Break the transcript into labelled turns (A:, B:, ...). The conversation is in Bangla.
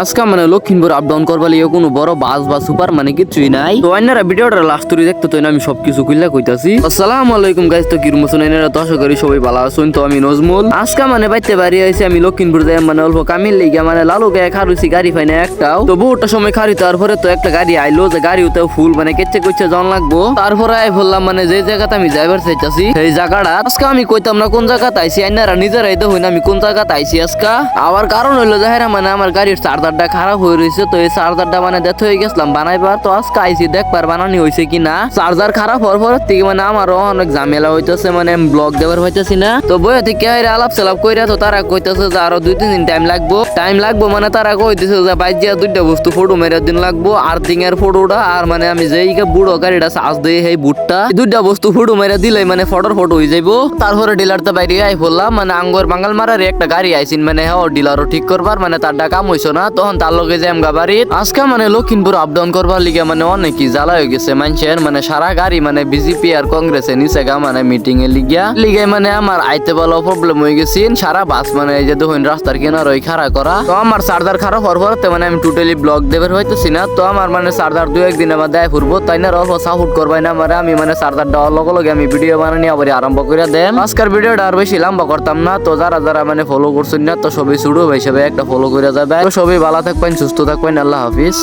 A: আজকে মানে লক্ষিমপুর আপ ডাউন করবার লিয়ে কোনো বড় বাস বা সুপার মানে কিছুই নাই। তো অন্যরা ভিডিওটা লাস্ট তুই দেখতে তো আমি সবকিছু খুললা কইতাছি। আসসালামু আলাইকুম গাইস, তো কিরম আছেন? এনারা তো আশা করি সবাই ভালো আছেন। তো আমি নজমুল আজকে মানে বাইতে বাড়ি আইছি আমি লক্ষিমপুর যাই মানে অল্প কামিল লিগা মানে লালু গায়ে খারুছি গাড়ি পাই না একটাও। তো বহুটা সময় খারি তারপরে তো একটা গাড়ি আইলো, যে গাড়িতেও ফুল মানে কেচে কইছে জন লাগবো। তারপরে আই বললাম মানে যে জায়গাতে আমি যাইবার চাইতাছি সেই জায়গাটা আজকে আমি কইতাম না কোন জায়গাতে আইছি, আইনারা নিজেরাই তো হইনা আমি কোন জায়গাতে আইছি আজকে। আবার কারণ হইলো যে হ্যাঁ মানে আমার গাড়ির চার্জারটা খারাপ হয়ে রয়েছে, তো এই চার্জারটা মানে ডেথ হয়ে গেছিলাম বানাইবার। তো আজকে আইছি দেখবার বানানি হয়েছে কিনা। চার্জার খারাপ হওয়ার পর থেকে মানে আমারও অনেক ঝামেলা হইতেছে, মানে ব্লক দেওয়ার হইতেছি না। তো বইয়া থেকে আলাপ সালাপ কইরা তো তারা কইতেছে যে আরো 2-3 দিন টাইম লাগবো মানে তারা কইতেছে যে বাইজিয়া দুইটা বস্তু ফটো মেরে দিন লাগবো, আর্থিং এর ফটোটা আর মানে আমি যেই বুড়ো গাড়িটা চার্জ দেই সেই বুটটা, দুইটা বস্তু ফটো মেরে দিলে মানে ফটোর ফটো হয়ে যাইবো। তারপরে ডিলারটা বাইরে আই বললাম মানে আঙ্গর বাঙ্গাল মারার একটা গাড়ি আইছিন মানে হ্যাঁ ডিলারও ঠিক করবার, মানে তার কাম হইছো না। তখন তার লগে যে আমগা বাড়ির আজকে মানে লক্ষিমপুর আপ ডাউন করবার লিগে মানে অনেকই জ্বালা হয়ে গেছে মানুষের, মানে সারা গাড়ি মানে বিজেপি আর কংগ্রেসে নিচে গা মানে মিটিং এ লিগে মানে আমার আইতে বলা প্রবলেম হয়ে গেছে। সারা বাস মানে এই যে দেখুন রাস্তার কিনার ওই খাড়া করা। তো আমার চার্জার খারাপ হওয়ার পরে মানে আমি টোটালি ব্লক দেবার হইতেছি না। তো আমার মানে চার্জার 2-1 দিন আমার দেয় ফুরবো, তাই না অল্প সাপোর্ট করবাই না মানে আমি মানে চার্জার দেওয়ার লগে লগে আমি ভিডিও বানানি আবার আরম্ভ করে দেন। আজকের ভিডিওটা আর বেশি লম্বা করতাম না। তো যারা যারা মানে ফলো করছেন না তো সবাই শুরু হিসেবে একটা ফলো করে যাবে। তো সবাই ভালো থাকবেন, সুস্থ থাকবেন, আল্লাহ হাফিজ।